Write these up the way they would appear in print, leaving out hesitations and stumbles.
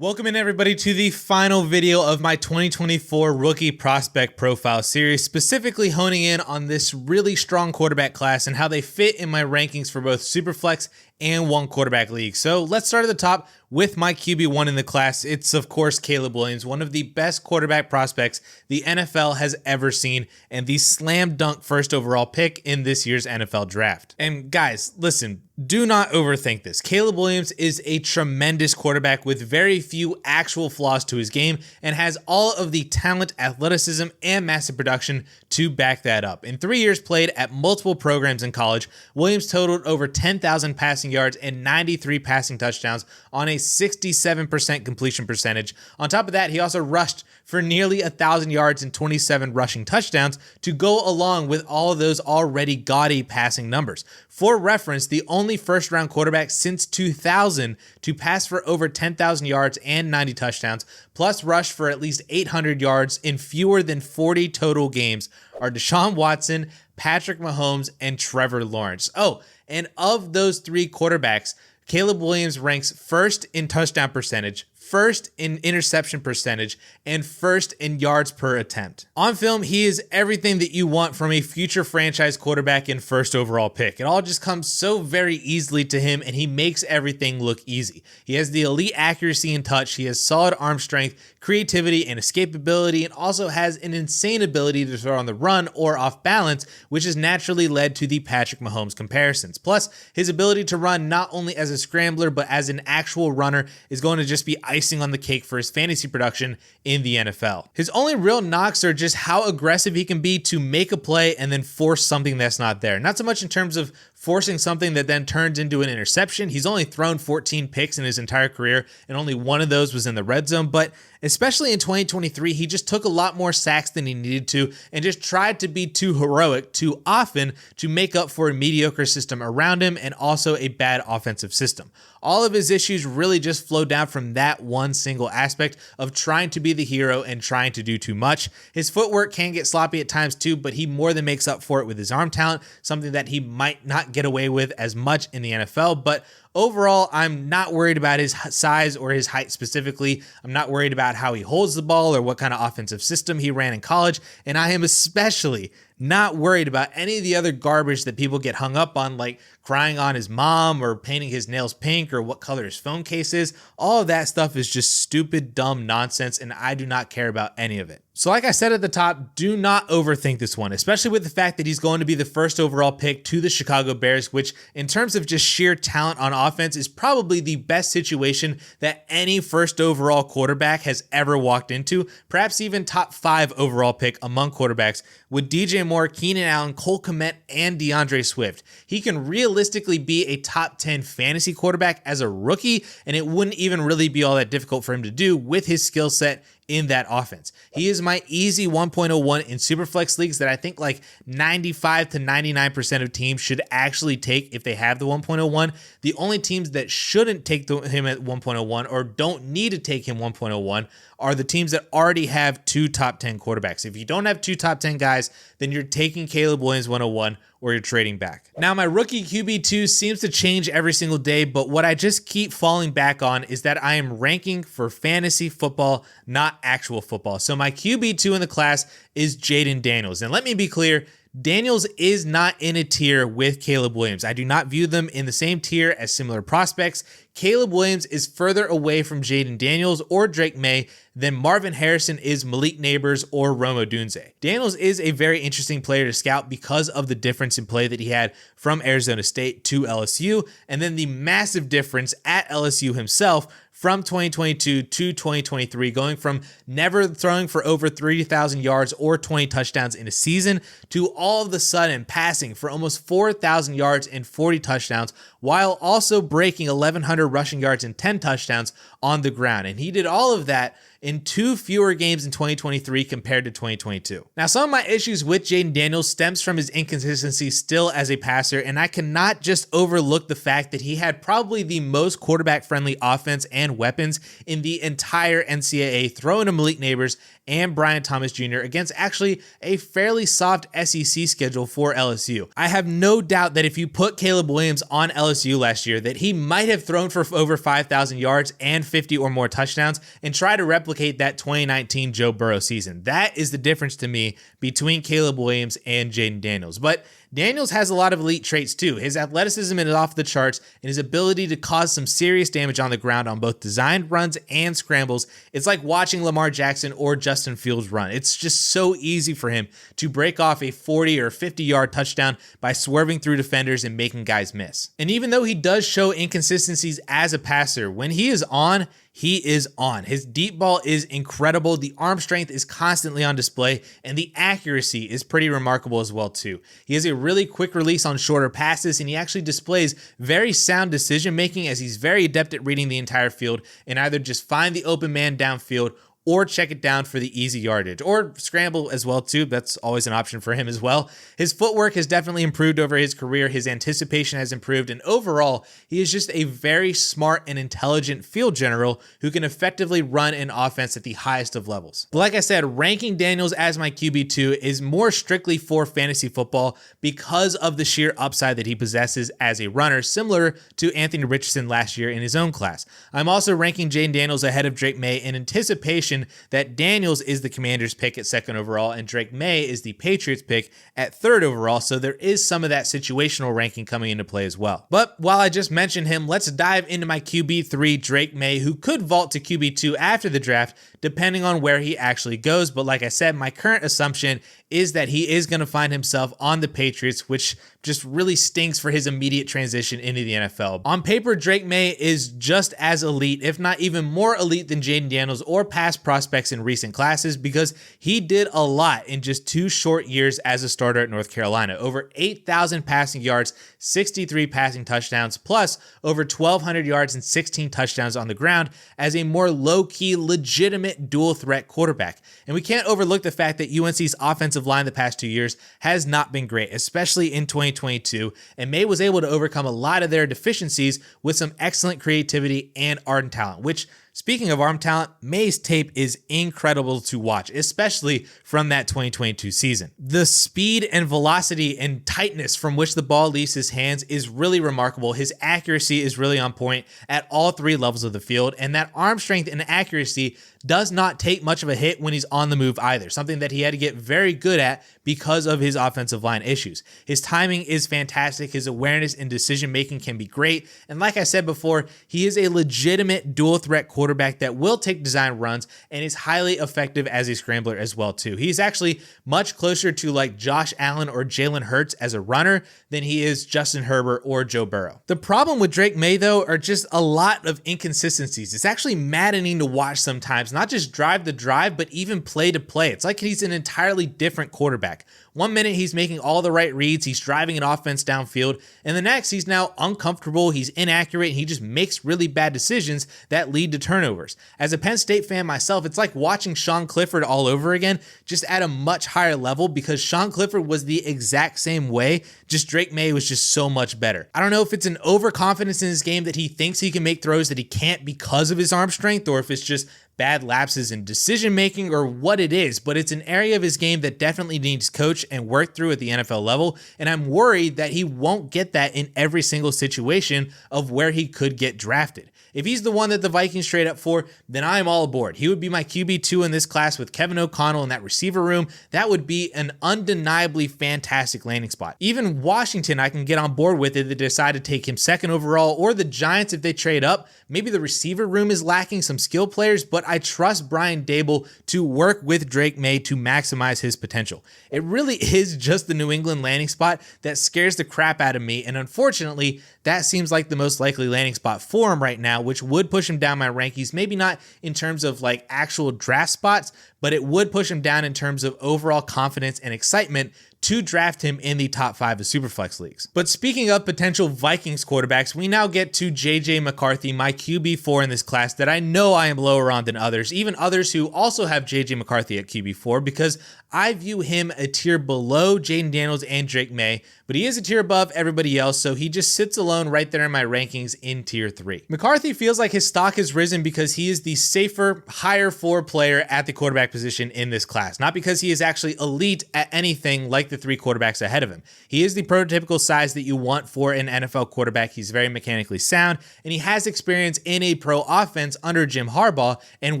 Welcome in everybody to the final video of my 2024 rookie prospect profile series, specifically honing in on this really strong quarterback class and how they fit in my rankings for both Superflex and one quarterback league. So let's start at the top with my QB1 in the class. It's of course Caleb Williams, one of the best quarterback prospects the NFL has ever seen and the slam dunk first overall pick in this year's NFL draft. And guys, listen, do not overthink this. Caleb Williams is a tremendous quarterback with very few actual flaws to his game and has all of the talent, athleticism, and massive production to back that up. In 3 years played at multiple programs in college, Williams totaled over 10,000 passing yards and 93 passing touchdowns on a 67% completion percentage. On top of that, he also rushed for nearly 1,000 yards and 27 rushing touchdowns to go along with all of those already gaudy passing numbers. For reference, the only first-round quarterback since 2000 to pass for over 10,000 yards and 90 touchdowns, plus rush for at least 800 yards in fewer than 40 total games are Deshaun Watson, Patrick Mahomes, and Trevor Lawrence. Oh, and of those three quarterbacks, Caleb Williams ranks first in touchdown percentage, first in interception percentage, and first in yards per attempt. On film, he is everything that you want from a future franchise quarterback and first overall pick. It all just comes so very easily to him, and he makes everything look easy. He has the elite accuracy and touch, he has solid arm strength, creativity, and escapability, and also has an insane ability to throw on the run or off balance, which has naturally led to the Patrick Mahomes comparisons. Plus, his ability to run not only as a scrambler, but as an actual runner is going to just be icing on the cake for his fantasy production in the NFL. His only real knocks are just how aggressive he can be to make a play and then force something that's not there. Not so much in terms of forcing something that then turns into an interception. He's only thrown 14 picks in his entire career, and only one of those was in the red zone. But especially in 2023, he just took a lot more sacks than he needed to and just tried to be too heroic too often to make up for a mediocre system around him and also a bad offensive system. All of his issues really just flow down from that one single aspect of trying to be the hero and trying to do too much. His footwork can get sloppy at times too, but he more than makes up for it with his arm talent, something that he might not get away with as much in the NFL. But overall, I'm not worried about his size or his height specifically. I'm not worried about how he holds the ball or what kind of offensive system he ran in college. And I am especially not worried about any of the other garbage that people get hung up on, like crying on his mom or painting his nails pink or what color his phone case is. All of that stuff is just stupid, dumb nonsense, and I do not care about any of it. So like I said at the top, do not overthink this one, especially with the fact that he's going to be the first overall pick to the Chicago Bears, which in terms of just sheer talent on offense is probably the best situation that any first overall quarterback has ever walked into, perhaps even top 5 overall pick among quarterbacks with DJ Moore, Keenan Allen, Cole Kmet, and DeAndre Swift. He can realistically be a top 10 fantasy quarterback as a rookie, and it wouldn't even really be all that difficult for him to do with his skill set in that offense. He is my easy 1.01 in Superflex leagues that I think like 95 to 99% of teams should actually take if they have the 1.01. The only teams that shouldn't take him at 1.01 or don't need to take him 1.01 are the teams that already have 2 top 10 quarterbacks. If you don't have 2 top 10 guys, then you're taking Caleb Williams 101 or you're trading back. Now, my rookie QB2 seems to change every single day, but what I just keep falling back on is that I am ranking for fantasy football, not actual football. So my QB2 in the class is Jayden Daniels. And let me be clear, Daniels is not in a tier with Caleb Williams. I do not view them in the same tier as similar prospects. Caleb Williams is further away from Jayden Daniels or Drake Maye than Marvin Harrison is Malik Neighbors or Rome Odunze. Daniels is a very interesting player to scout because of the difference in play that he had from Arizona State to LSU, and then the massive difference at LSU himself from 2022 to 2023, going from never throwing for over 3,000 yards or 20 touchdowns in a season to all of a sudden passing for almost 4,000 yards and 40 touchdowns, while also breaking 1,100 rushing yards and 10 touchdowns on the ground. And he did all of that in 2 fewer games in 2023 compared to 2022. Now, some of my issues with Jayden Daniels stems from his inconsistency still as a passer, and I cannot just overlook the fact that he had probably the most quarterback-friendly offense and weapons in the entire NCAA, throwing to Malik Neighbors and Brian Thomas Jr. against actually a fairly soft SEC schedule for LSU. I have no doubt that if you put Caleb Williams on LSU LSU last year that he might have thrown for over 5,000 yards and 50 or more touchdowns and try to replicate that 2019 Joe Burrow season. That is the difference to me between Caleb Williams and Jayden Daniels. But Daniels has a lot of elite traits too. His athleticism is off the charts, and his ability to cause some serious damage on the ground on both designed runs and scrambles. It's like watching Lamar Jackson or Justin Fields run. It's just so easy for him to break off a 40 or 50-yard touchdown by swerving through defenders and making guys miss. And even though he does show inconsistencies as a passer, when he is on, he is on. His deep ball is incredible. The arm strength is constantly on display, and the accuracy is pretty remarkable as well too. He has a really quick release on shorter passes, and he actually displays very sound decision making as he's very adept at reading the entire field and either just find the open man downfield or check it down for the easy yardage, or scramble as well too. That's always an option for him as well. His footwork has definitely improved over his career. His anticipation has improved, and overall, he is just a very smart and intelligent field general who can effectively run an offense at the highest of levels. But like I said, ranking Daniels as my QB2 is more strictly for fantasy football because of the sheer upside that he possesses as a runner, similar to Anthony Richardson last year in his own class. I'm also ranking Jayden Daniels ahead of Drake Maye in anticipation that Daniels is the Commanders' pick at 2nd overall and Drake Maye is the Patriots' pick at 3rd overall, so there is some of that situational ranking coming into play as well. But while I just mentioned him, let's dive into my QB3, Drake Maye, who could vault to QB2 after the draft, depending on where he actually goes. But like I said, my current assumption is that he is going to find himself on the Patriots, which just really stinks for his immediate transition into the NFL. On paper, Drake Maye is just as elite, if not even more elite than Jayden Daniels or past prospects in recent classes, because he did a lot in just 2 short years as a starter at North Carolina. Over 8,000 passing yards, 63 passing touchdowns, plus over 1,200 yards and 16 touchdowns on the ground as a more low-key, legitimate dual-threat quarterback. And we can't overlook the fact that UNC's offensive line the past 2 years has not been great, especially in 2022, and Maye was able to overcome a lot of their deficiencies with some excellent creativity and arm talent, which, speaking of arm talent, Maye's tape is incredible to watch, especially from that 2022 season. The speed and velocity and tightness from which the ball leaves his hands is really remarkable. His accuracy is really on point at all 3 levels of the field, and that arm strength and accuracy does not take much of a hit when he's on the move either, something that he had to get very good at because of his offensive line issues. His timing is fantastic, his awareness and decision making can be great, and like I said before, he is a legitimate dual threat quarterback that will take design runs and is highly effective as a scrambler as well too. He's actually much closer to like Josh Allen or Jalen Hurts as a runner than he is Justin Herbert or Joe Burrow. The problem with Drake Maye though are just a lot of inconsistencies. It's actually maddening to watch sometimes, not just drive to drive, but even play to play. It's like he's an entirely different quarterback. One minute he's making all the right reads, he's driving an offense downfield, and the next he's now uncomfortable, he's inaccurate, and he just makes really bad decisions that lead to turnovers. As a Penn State fan myself, it's like watching Sean Clifford all over again, just at a much higher level, because Sean Clifford was the exact same way, just Drake Maye was just so much better. I don't know if it's an overconfidence in his game that he thinks he can make throws that he can't because of his arm strength, or if it's just bad lapses in decision making or what it is, but it's an area of his game that definitely needs coach and work through at the NFL level, and I'm worried that he won't get that in every single situation of where he could get drafted. If he's the one that the Vikings trade up for, then I'm all aboard. He would be my QB2 in this class with Kevin O'Connell in that receiver room. That would be an undeniably fantastic landing spot. Even Washington, I can get on board with if they decide to take him 2nd overall, or the Giants if they trade up. Maybe the receiver room is lacking some skill players, but I trust Brian Dable to work with Drake Maye to maximize his potential. It really is just the New England landing spot that scares the crap out of me, and unfortunately, that seems like the most likely landing spot for him right now, which would push him down my rankings, maybe not in terms of like actual draft spots, but it would push him down in terms of overall confidence and excitement to draft him in the top 5 of Superflex leagues. But speaking of potential Vikings quarterbacks, we now get to JJ McCarthy, my QB4 in this class that I know I am lower on than others, even others who also have JJ McCarthy at QB4, because I view him a tier below Jayden Daniels and Drake Maye, but he is a tier above everybody else, so he just sits alone right there in my rankings in tier 3. McCarthy feels like his stock has risen because he is the safer, higher floor player at the quarterback position in this class, not because he is actually elite at anything like the to 3 quarterbacks ahead of him. He is the prototypical size that you want for an NFL quarterback. He's very mechanically sound, and he has experience in a pro offense under Jim Harbaugh and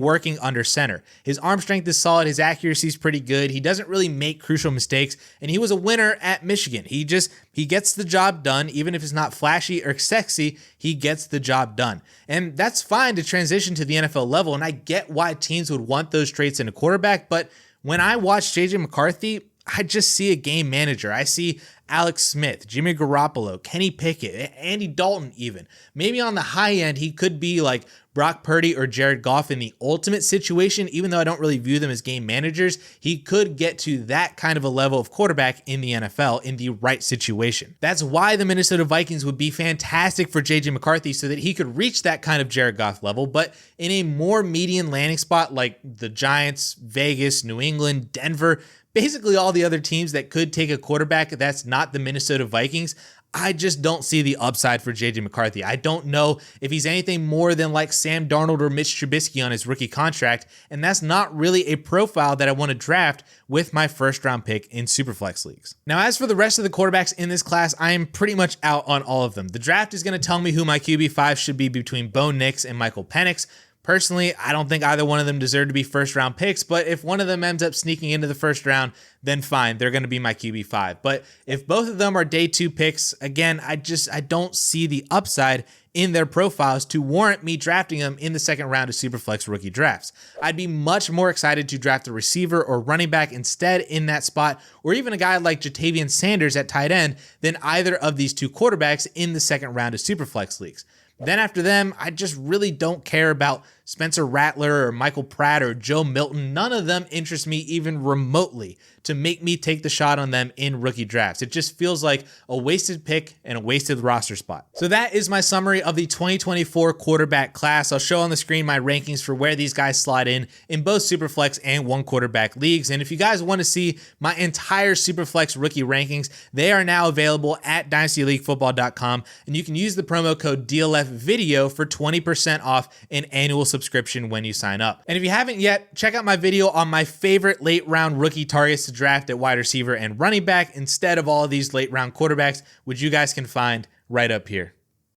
working under center. His arm strength is solid. His accuracy is pretty good. He doesn't really make crucial mistakes, and he was a winner at Michigan. He gets the job done. Even if it's not flashy or sexy, he gets the job done. And that's fine to transition to the NFL level, and I get why teams would want those traits in a quarterback, but when I watch JJ McCarthy, I just see a game manager. I see Alex Smith, Jimmy Garoppolo, Kenny Pickett, Andy Dalton even. Maybe on the high end, he could be like Brock Purdy or Jared Goff in the ultimate situation. Even though I don't really view them as game managers, he could get to that kind of a level of quarterback in the NFL in the right situation. That's why the Minnesota Vikings would be fantastic for JJ McCarthy, so that he could reach that kind of Jared Goff level, but in a more median landing spot like the Giants, Vegas, New England, Denver, basically all the other teams that could take a quarterback that's not the Minnesota Vikings. I just don't see the upside for JJ McCarthy. I don't know if he's anything more than like Sam Darnold or Mitch Trubisky on his rookie contract, and that's not really a profile that I want to draft with my first round pick in Superflex leagues. Now, as for the rest of the quarterbacks in this class, I am pretty much out on all of them. The draft is going to tell me who my QB5 should be between Bo Nix and Michael Penix. Personally, I don't think either one of them deserve to be first round picks, but if one of them ends up sneaking into the first round, then fine, they're going to be my QB5. But if both of them are day 2 picks, again, I don't see the upside in their profiles to warrant me drafting them in the second round of Superflex rookie drafts. I'd be much more excited to draft a receiver or running back instead in that spot, or even a guy like Jatavian Sanders at tight end than either of these 2 quarterbacks in the second round of Superflex leagues. Then after them, I just really don't care about Spencer Rattler or Michael Pratt or Joe Milton. None of them interest me even remotely to make me take the shot on them in rookie drafts. It just feels like a wasted pick and a wasted roster spot. So that is my summary of the 2024 quarterback class. I'll show on the screen my rankings for where these guys slide in both Superflex and one quarterback leagues. And if you guys want to see my entire Superflex rookie rankings, they are now available at dynastyleaguefootball.com, and you can use the promo code DLFvideo for 20% off an annual subscription when you sign up. And if you haven't yet, check out my video on my favorite late round rookie targets to draft at wide receiver and running back instead of all of these late round quarterbacks, which you guys can find right up here.